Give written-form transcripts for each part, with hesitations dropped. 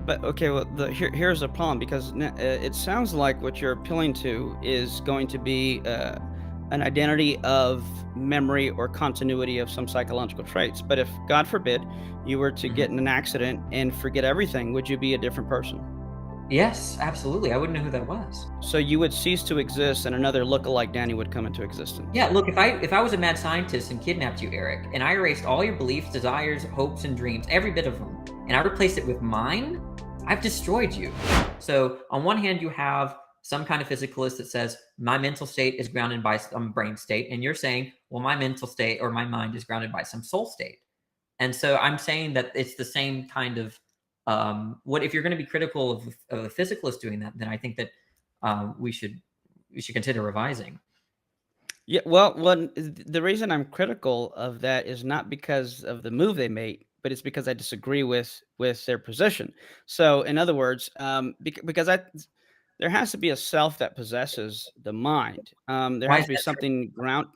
But okay, well, here's the problem because it sounds like what you're appealing to is going to be an identity of memory or continuity of some psychological traits. But if, God forbid, you were to get Mhm. in an accident and forget everything, would you be a different person? Yes, absolutely. I wouldn't know who that was. So you would cease to exist, and another lookalike Danny would come into Yeah, existence. look, if I was a mad scientist and kidnapped you, Eric, and I erased all your beliefs, desires, hopes, and dreams, every bit of them, and I replaced it with mine, I've destroyed you. So on one hand, you have some kind of physicalist that says my mental state is grounded by some brain state, and you're saying, well, my mental state or my mind is grounded by some soul state. And so I'm saying that it's the same kind of what if you're going to be critical of a physicalist doing that, then I think that we should consider revising. Yeah, well, the reason I'm critical of that is not because of the move they made, but it's because I disagree with their position. So, in other words, because there has to be a self that possesses the mind. There Why has is to be that true? something ground.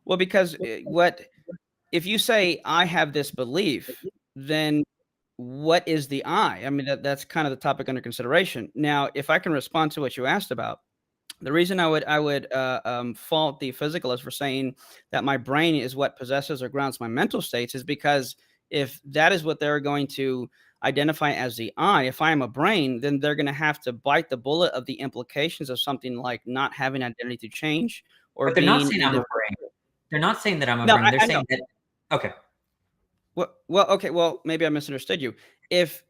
Well, because what if you say I have this belief, then what is the I? I mean, that's kind of the topic under consideration. Now, if I can respond to what you asked about the reason I would fault the physicalist for saying that my brain is what possesses or grounds my mental states is because if that is what they're going to identify as the I, if I am a brain, then they're going to have to bite the bullet of the implications of something like not having identity to change or But they're not being saying I'm a individual. brain. They're not saying that I'm a No, brain. They're I know. saying that okay. Well, okay. Well, maybe I misunderstood you. If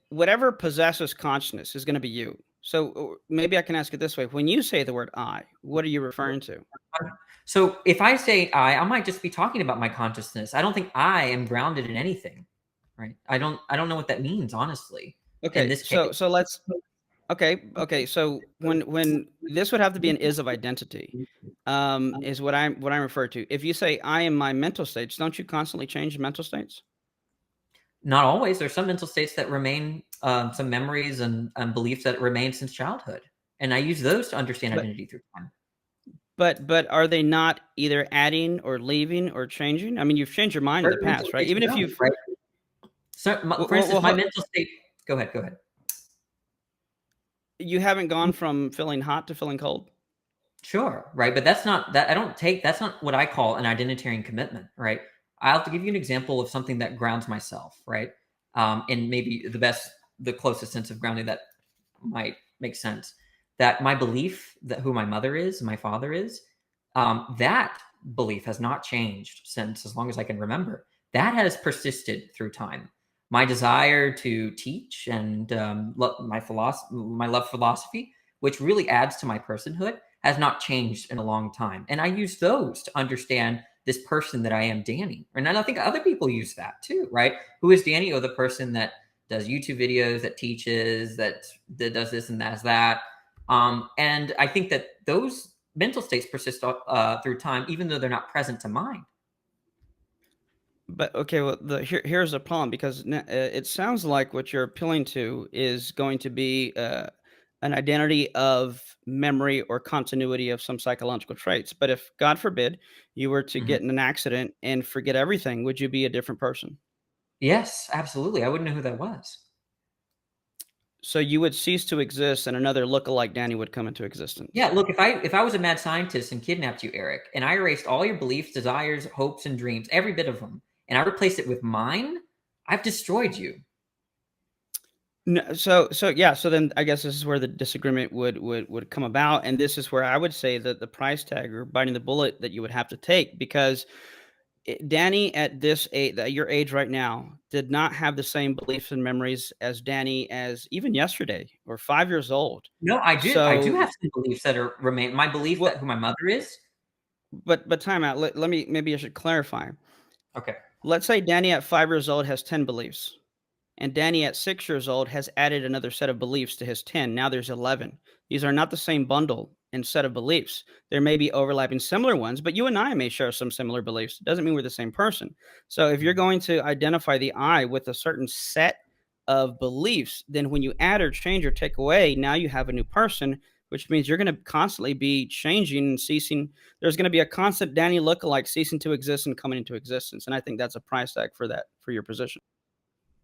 whatever possesses consciousness is going to be you. So maybe I can ask it this way: when you say the word "I," what are you referring to? So if I say I might just be talking about my consciousness. I don't think I am grounded in anything, right? I don't know what that means, honestly, in Okay, this case. so let's okay, so when this would have to be an "is" of identity, is what I'm referred to. If you say, "I am my mental states," don't you constantly change mental states? Not always. There's some mental states that remain, some memories and beliefs that remain since childhood, and I use those to understand But identity through time. but are they not either adding or leaving or changing? I mean, you've changed your mind in the Certain mental past, right? states Even if don't, you've right? So, well for instance, well, my ho mental state. Go ahead. Go ahead. you haven't gone from feeling hot to feeling cold? Sure, right, but that's not that I don't take that's not what I call an identitarian commitment, right? I'll have to give you an example of something that grounds myself, right? And maybe the closest sense of grounding that might make sense. That my belief that who my mother is, my father is, that belief has not changed since as long as I can remember. That has persisted through time. My desire to teach and my love for philosophy, which really adds to my personhood, has not changed in a long time. And I use those to understand this person that I am, Danny. And I think other people use that too, right? Who is Danny? Oh, the person that does YouTube videos, that teaches, that does this and does that. And I think that those mental states persist through time, even though they're not present to mind. But okay, well, here's the problem because it sounds like what you're appealing to is going to be an identity of memory or continuity of some psychological traits. But if, God forbid, you were to Mhm. get in an accident and forget everything, would you be a different person? Yes, absolutely. I wouldn't know who that was. So you would cease to exist, and another lookalike Danny would come into Yeah, existence. look, if I was a mad scientist and kidnapped you, Eric, and I erased all your beliefs, desires, hopes, and dreams, every bit of them, and I replaced it with mine, I've destroyed you. No, so yeah, so then I guess this is where the disagreement would come about, and this is where I would say that the price tag or biting the bullet that you would have to take because Danny at this age, at your age right now, did not have the same beliefs and memories as Danny as even yesterday or 5 years old. No, I do So, have some beliefs that are remain. My belief what? that who my mother is. But time out. Let me maybe I should clarify. Okay. Let's say Danny at 5 years old has 10 beliefs. And Danny at 6 years old has added another set of beliefs to his 10. Now there's 11. These are not the same bundle and set of beliefs. There may be overlapping similar ones, but you and I may share some similar beliefs. It doesn't mean we're the same person. So if you're Mhm. going to identify the I with a certain set of beliefs, then when you add or change or take away, now you have a new person, which means you're going to constantly be changing and ceasing. There's going to be a constant Danny lookalike ceasing to exist and coming into existence. And I think that's a price tag for that, for your position.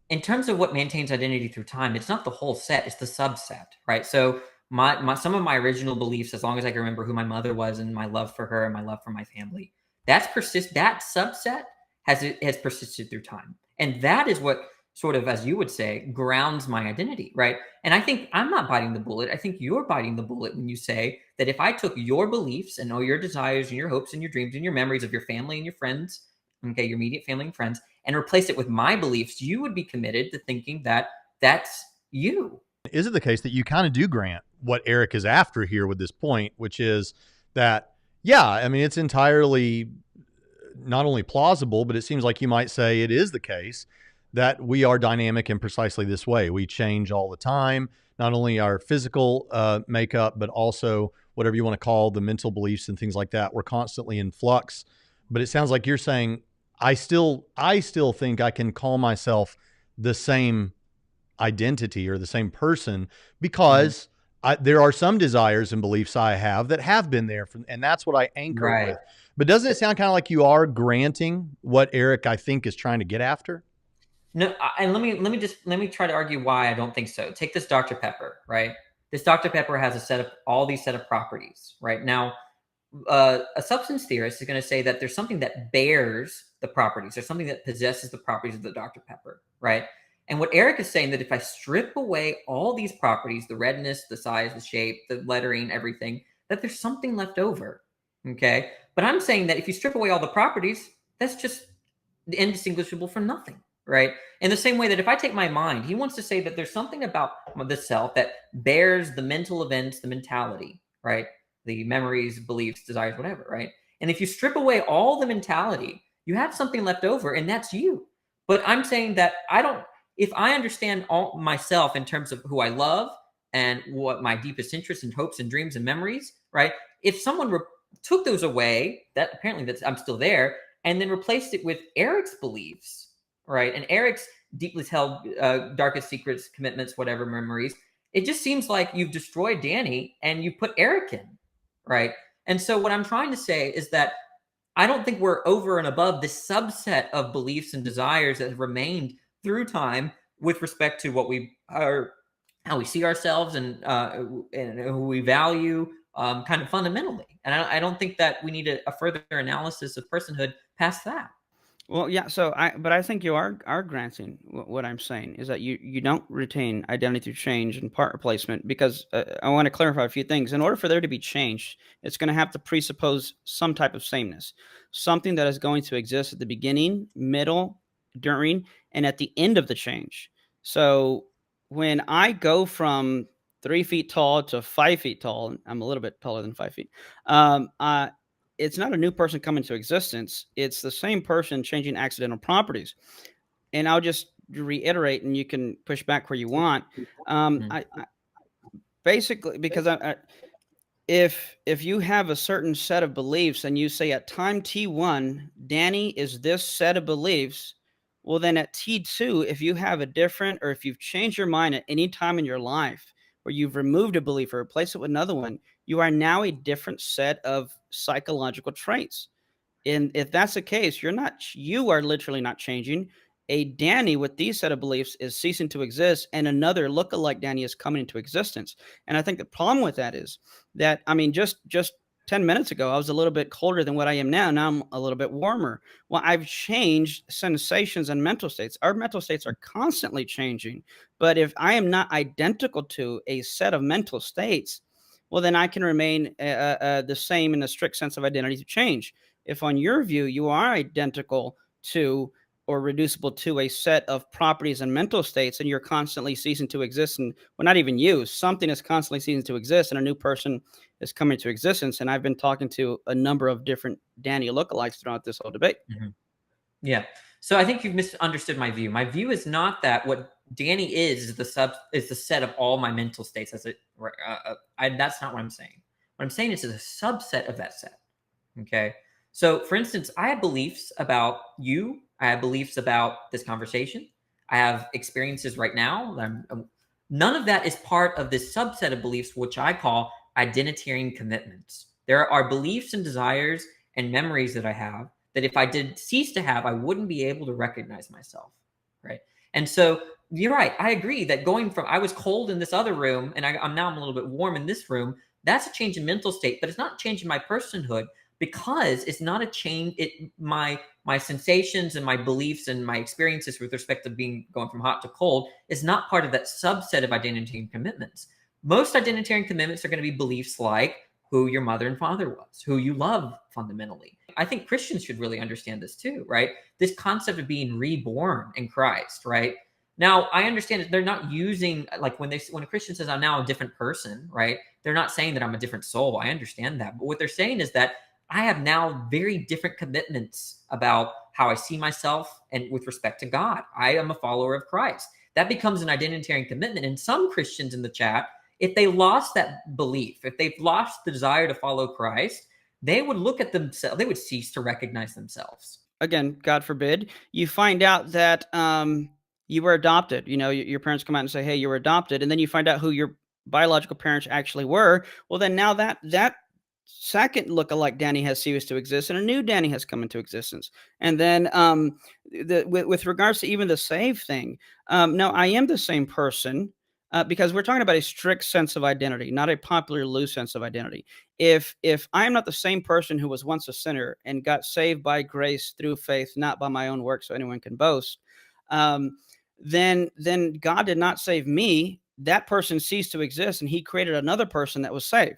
in terms of what maintains identity through time, it's not the whole set, it's the subset, right? So my some of my original beliefs, as long as I can remember who my mother was and my love for her and my love for my family, that subset has persisted through time. And that is what sort of, as you would say, grounds my identity, right? And I think I'm not biting the bullet. I think you're biting the bullet when you say that if I took your beliefs and all your desires and your hopes and your dreams and your memories of your family and your friends, okay, your immediate family and friends, and replace it with my beliefs, you would be committed to thinking that that's you. Is it the case that you kind of do grant what Eric is after here with this point, which is that, yeah, I mean, it's entirely not only plausible, but it seems like you might say it is the case that we are dynamic in precisely this way. We change all the time, not only our physical makeup, but also whatever you want to call the mental beliefs and things like that. We're constantly in flux. But it sounds like you're saying, I still think I can call myself the same identity or the same person because there are some desires and beliefs I have that have been there, and that's what I anchor it with. But doesn't it sound kind of like you are granting what Eric, I think, is trying to get after? No, and let me try to argue why I don't think so. Take this Dr. Pepper, right? This Dr. Pepper has all these set of properties, right? Now, a substance theorist is going to say that there's something that bears the properties. There's something that possesses the properties of the Dr. Pepper, right? And what Eric is saying that if I strip away all these properties, the redness, the size, the shape, the lettering, everything, that there's something left over, okay? But I'm saying that if you strip away all the properties, that's just indistinguishable from nothing, right? In the same way that if I take my mind, he wants to say that there's something about the self that bears the mental events, the mentality, right? The memories, beliefs, desires, whatever, right? And if you strip away all the mentality, you have something left over, and that's you. But I'm saying that if I understand all myself in terms of who I love and what my deepest interests and hopes and dreams and memories, right? If someone took those away, that apparently I'm still there, and then replaced it with Eric's beliefs, right? And Eric's deeply held darkest secrets, commitments, whatever memories, it just seems like you've destroyed Danny and you put Eric in, right? And so what I'm trying to say is that I don't think we're over and above this subset of beliefs and desires that have remained through time with respect to what we are, how we see ourselves, and who we value, kind of fundamentally. And I don't think that we need a further analysis of personhood past that. Well, yeah. But I think you are granting what I'm saying is that you don't retain identity through change and part replacement, because I want to clarify a few things. In order for there to be change, it's going to have to presuppose some type of sameness, something that is going to exist at the beginning, middle, during, and at the end of the change. So when I go from 3 feet tall to 5 feet tall, I'm a little bit taller than 5 feet. It's not a new person coming to existence. It's the same person changing accidental properties. And I'll just reiterate, and you can push back where you want. I basically, because if you have a certain set of beliefs and you say at time T1, Danny is this set of beliefs, well, then at T2, if you have a different, or if you've changed your mind at any time in your life, or you've removed a belief or replaced it with another one, you are now a different set of psychological traits. And if that's the case, you are literally not changing. A Danny with these set of beliefs is ceasing to exist, and another lookalike Danny is coming into existence. And I think the problem with that is that, I mean, just 10 minutes ago, I was a little bit colder than what I am now. Now I'm a little bit warmer. Well, I've changed sensations and mental states. Our mental states are constantly changing. But if I am not identical to a set of mental states, well, then I can remain the same in the strict sense of identity to change. If on your view, you are identical to or reducible to a set of properties and mental states, and you're constantly ceasing to exist, and well, not even you, something is constantly ceasing to exist, and a new person is coming to existence. And I've been talking to a number of different Danny lookalikes throughout this whole debate. Mm-hmm. Yeah. So I think you've misunderstood my view. My view is not that what Danny is the set of all my mental states. That's not what I'm saying. What I'm saying is a subset of that set. Okay. So, for instance, I have beliefs about you. I have beliefs about this conversation. I have experiences right now. None of that is part of this subset of beliefs, which I call identitarian commitments. There are beliefs and desires and memories that I have that if I did cease to have, I wouldn't be able to recognize myself, right? And so you're right. I agree that going from I was cold in this other room and I'm now I'm a little bit warm in this room. That's a change in mental state, but it's not changing my personhood because it's not a change. My sensations and my beliefs and my experiences with respect to going from hot to cold is not part of that subset of identitarian commitments. Most identitarian commitments are going to be beliefs like who your mother and father was, who you love fundamentally. I think Christians should really understand this too, right? This concept of being reborn in Christ, right? Now, I understand that they're not using, like when a Christian says, I'm now a different person, right? They're not saying that I'm a different soul. I understand that. But what they're saying is that I have now very different commitments about how I see myself and with respect to God. I am a follower of Christ. That becomes an identitarian commitment. And some Christians in the chat, if they lost that belief, if they've lost the desire to follow Christ, they would look at themselves, they would cease to recognize themselves. Again, God forbid, you find out that you were adopted. You know, your parents come out and say, hey, you were adopted. And then you find out who your biological parents actually were. Well, then now that second lookalike Danny has ceased to exist, and a new Danny has come into existence. And then with regards to even the save thing, no, I am the same person. Because we're talking about a strict sense of identity, not a popular loose sense of identity. If I am not the same person who was once a sinner and got saved by grace through faith, not by my own work, so anyone can boast, then God did not save me. That person ceased to exist, and He created another person that was saved.